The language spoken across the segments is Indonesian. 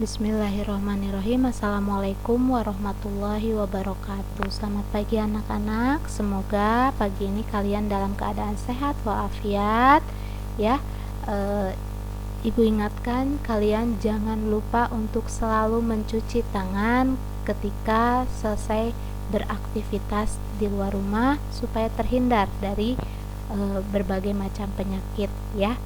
Bismillahirrahmanirrahim. Assalamualaikum warahmatullahi wabarakatuh. Selamat pagi anak-anak. Semoga pagi ini kalian dalam keadaan sehat walafiat ya. Ibu ingatkan kalian jangan lupa untuk selalu mencuci tangan ketika selesai beraktivitas di luar rumah supaya terhindar dari berbagai macam penyakit ya.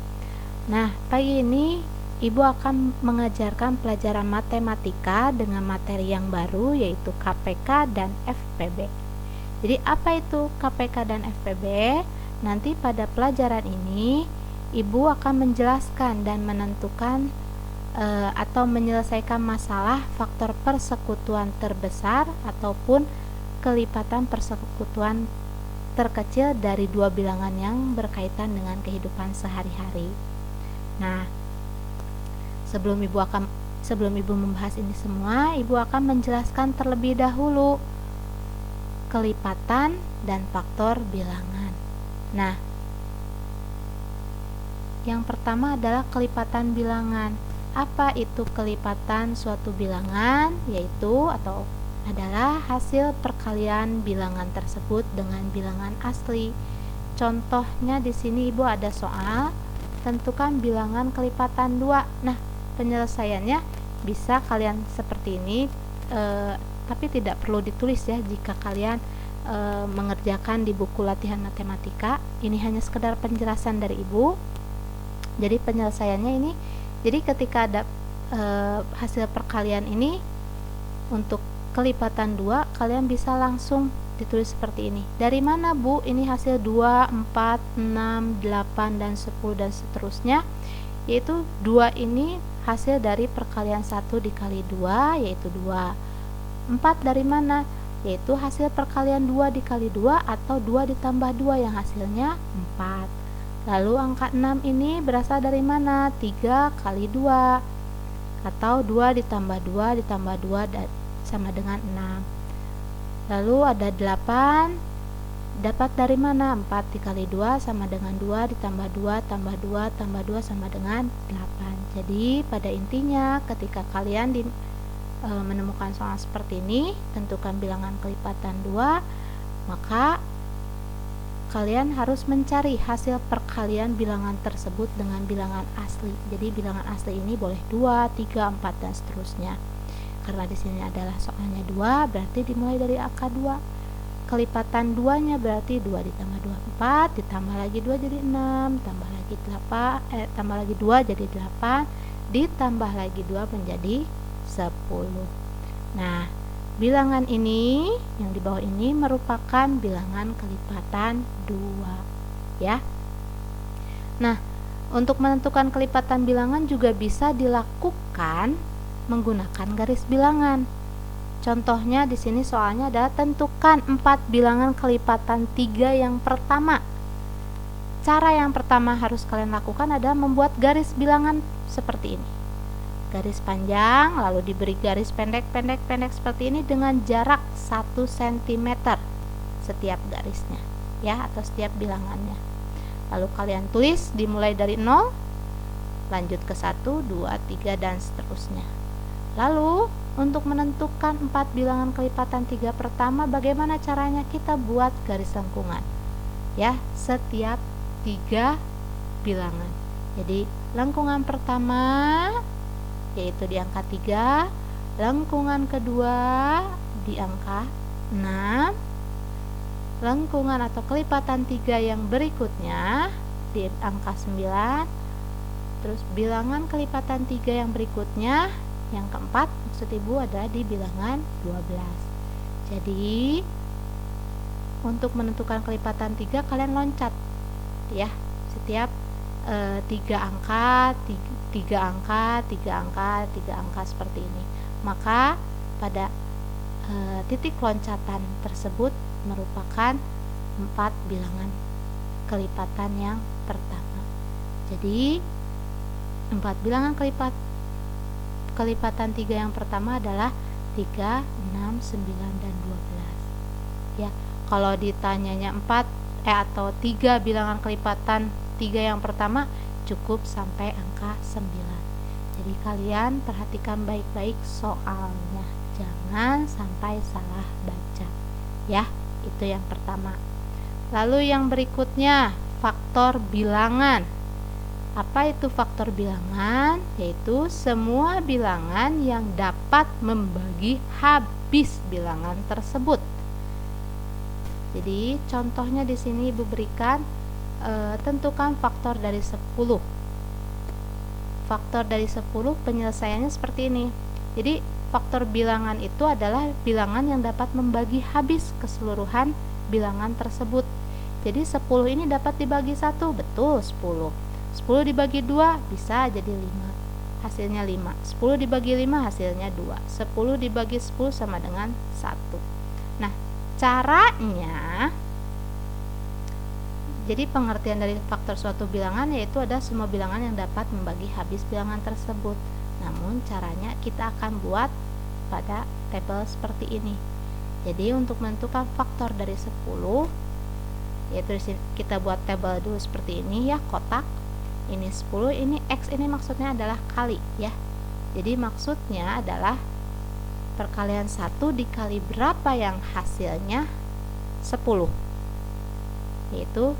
Nah, pagi ini Ibu akan mengajarkan pelajaran matematika dengan materi yang baru yaitu KPK dan FPB. Jadi apa itu KPK dan FPB? Nanti pada pelajaran ini Ibu akan menjelaskan dan menentukan atau menyelesaikan masalah faktor persekutuan terbesar ataupun kelipatan persekutuan terkecil dari dua bilangan yang berkaitan dengan kehidupan sehari-hari. Nah, Sebelum Ibu membahas ini semua, Ibu akan menjelaskan terlebih dahulu kelipatan dan faktor bilangan. Nah, yang pertama adalah kelipatan bilangan. Apa itu kelipatan suatu bilangan? Yaitu adalah hasil perkalian bilangan tersebut dengan bilangan asli. Contohnya di sini Ibu ada soal, tentukan bilangan kelipatan 2. Nah, penyelesaiannya bisa kalian seperti ini, tapi tidak perlu ditulis ya jika kalian mengerjakan di buku latihan matematika. Ini hanya sekedar penjelasan dari Ibu. Jadi penyelesaiannya ini, jadi ketika ada hasil perkalian ini untuk kelipatan 2, kalian bisa langsung ditulis seperti ini. Dari mana Bu? Ini hasil 2, 4, 6, 8, dan 10 dan seterusnya. Yaitu 2 ini hasil dari perkalian 1 dikali 2 yaitu 2. 4 dari mana? Yaitu hasil perkalian 2 dikali 2 atau 2 ditambah 2 yang hasilnya 4. Lalu angka 6 ini berasal dari mana? 3 kali 2 atau 2 ditambah 2 ditambah 2 sama dengan 6. Lalu ada 8, dapat dari mana? 4 dikali 2 sama dengan 2 ditambah 2 tambah 2 tambah 2 sama dengan 8. Jadi pada intinya ketika kalian menemukan soal seperti ini, tentukan bilangan kelipatan 2, maka kalian harus mencari hasil perkalian bilangan tersebut dengan bilangan asli. Jadi bilangan asli ini boleh 2, 3, 4 dan seterusnya. Karena di sini adalah soalnya 2, berarti dimulai dari angka 2. Kelipatan 2-nya berarti 2 ditambah 2 4, ditambah lagi 2 jadi 6, tambah lagi 8, tambah lagi 2 jadi 8, ditambah lagi 2 menjadi 10. Nah, bilangan ini yang di bawah ini merupakan bilangan kelipatan 2 ya. Nah, untuk menentukan kelipatan bilangan juga bisa dilakukan menggunakan garis bilangan. Contohnya di sini soalnya adalah tentukan 4 bilangan kelipatan 3 yang pertama. Cara yang pertama harus kalian lakukan adalah membuat garis bilangan seperti ini. Garis panjang lalu diberi garis pendek seperti ini dengan jarak 1 cm setiap garisnya ya, atau setiap bilangannya. Lalu kalian tulis dimulai dari 0, lanjut ke 1, 2, 3 dan seterusnya. Lalu untuk menentukan 4 bilangan kelipatan 3 pertama, bagaimana caranya? Kita buat garis lengkungan ya, setiap 3 bilangan. Jadi lengkungan pertama yaitu di angka 3, lengkungan kedua di angka 6, lengkungan atau kelipatan 3 yang berikutnya di angka 9, terus bilangan kelipatan 3 yang berikutnya yang keempat, maksud Ibu ada di bilangan 12. Jadi untuk menentukan kelipatan 3 kalian loncat ya, setiap 3 angka, 3 angka, 3 angka, 3 angka seperti ini. Maka pada titik loncatan tersebut merupakan 4 bilangan kelipatan yang pertama. Jadi 4 bilangan kelipatan 3 yang pertama adalah 3, 6, 9 dan 12 ya. Kalau ditanyanya 4 atau 3 bilangan kelipatan 3 yang pertama, cukup sampai angka 9. Jadi kalian perhatikan baik-baik soalnya, jangan sampai salah baca ya. Itu yang pertama. Lalu yang berikutnya, faktor bilangan. Apa itu faktor bilangan? Yaitu semua bilangan yang dapat membagi habis bilangan tersebut. Jadi contohnya di sini Ibu berikan, tentukan faktor dari 10. Faktor dari 10 penyelesaiannya seperti ini. Jadi faktor bilangan itu adalah bilangan yang dapat membagi habis keseluruhan bilangan tersebut. Jadi 10 ini dapat dibagi 1, betul 10. 10 dibagi 2 bisa jadi 5, hasilnya 5. 10 dibagi 5 hasilnya 2. 10 dibagi 10 sama dengan 1. Nah, caranya, jadi pengertian dari faktor suatu bilangan yaitu ada semua bilangan yang dapat membagi habis bilangan tersebut. Namun caranya kita akan buat pada tabel seperti ini. Jadi untuk menentukan faktor dari 10, yaitu kita buat tabel dulu seperti ini ya, kotak. Ini 10, ini X, ini maksudnya adalah kali ya. Jadi maksudnya adalah perkalian 1 dikali berapa yang hasilnya 10, yaitu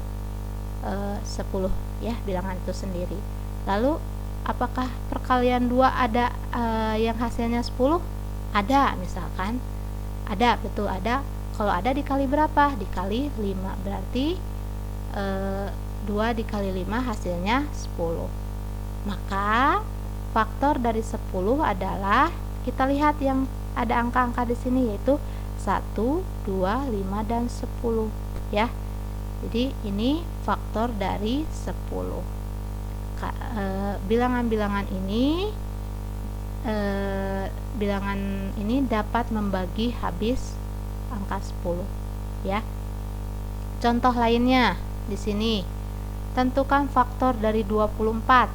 10 ya, bilangan itu sendiri. Lalu apakah perkalian 2 ada yang hasilnya 10? Ada, misalkan ada, betul ada. Kalau ada dikali berapa? Dikali 5, berarti 2 dikali 5 hasilnya 10. Maka faktor dari 10 adalah, kita lihat yang ada angka-angka di sini yaitu 1, 2, 5 dan 10 ya. Jadi ini faktor dari 10. Bilangan-bilangan ini bilangan ini dapat membagi habis angka 10 ya. Contoh lainnya di sini, tentukan faktor dari 24.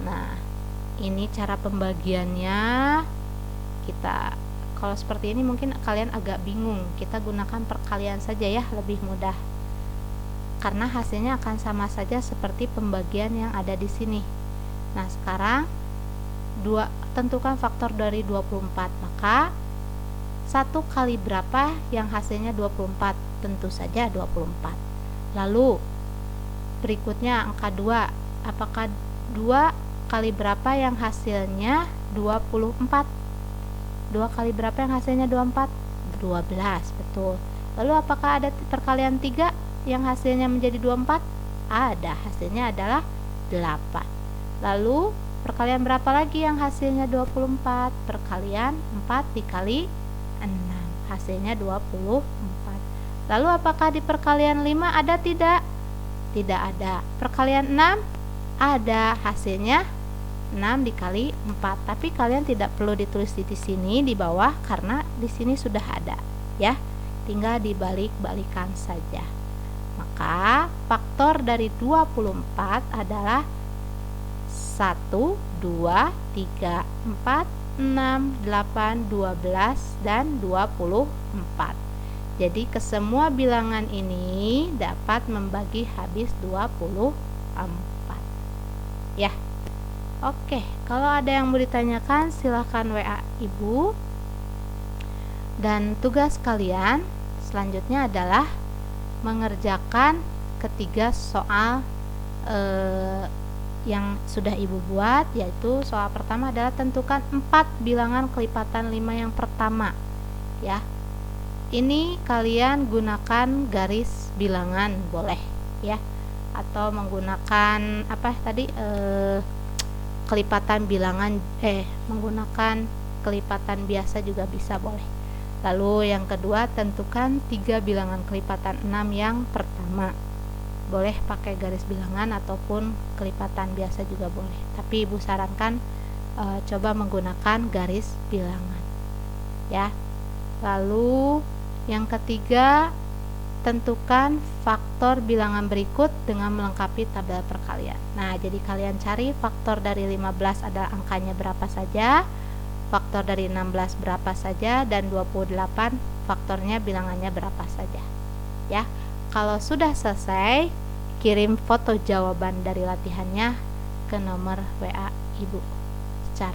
Nah, ini cara pembagiannya. Kita kalau seperti ini mungkin kalian agak bingung. Kita gunakan perkalian saja ya, lebih mudah. Karena hasilnya akan sama saja seperti pembagian yang ada di sini. Nah, sekarang tentukan faktor dari 24. Maka 1 kali berapa yang hasilnya 24? Tentu saja 24. Lalu berikutnya angka 2. Apakah 2 kali berapa yang hasilnya 24? 2 kali berapa yang hasilnya 24? 12, betul. Lalu apakah ada perkalian 3 yang hasilnya menjadi 24? Ada, hasilnya adalah 8. Lalu perkalian berapa lagi yang hasilnya 24? Perkalian 4 dikali 6, hasilnya 24. Lalu apakah di perkalian 5 ada tidak? Tidak ada. Perkalian 6 ada, hasilnya 6 dikali 4. Tapi kalian tidak perlu ditulis di sini di bawah karena di sini sudah ada ya. Tinggal dibalik-balikan saja. Maka faktor dari 24 adalah 1, 2, 3, 4, 6, 8, 12 dan 24. Jadi kesemua bilangan ini dapat membagi habis 24 ya. Oke, kalau ada yang mau ditanyakan silahkan WA Ibu. Dan tugas kalian selanjutnya adalah mengerjakan ketiga soal yang sudah Ibu buat, yaitu soal pertama adalah tentukan 4 bilangan kelipatan 5 yang pertama ya. Ini kalian gunakan garis bilangan boleh ya, atau menggunakan apa tadi kelipatan bilangan menggunakan kelipatan biasa juga bisa, boleh. Lalu yang kedua, tentukan 3 bilangan kelipatan 6 yang pertama. Boleh pakai garis bilangan ataupun kelipatan biasa juga boleh, tapi Ibu sarankan coba menggunakan garis bilangan ya. Lalu yang ketiga, tentukan faktor bilangan berikut dengan melengkapi tabel perkalian. Nah, jadi kalian cari faktor dari 15 adalah angkanya berapa saja, faktor dari 16 berapa saja, dan 28 faktornya bilangannya berapa saja ya. Kalau sudah selesai, kirim foto jawaban dari latihannya ke nomor WA Ibu.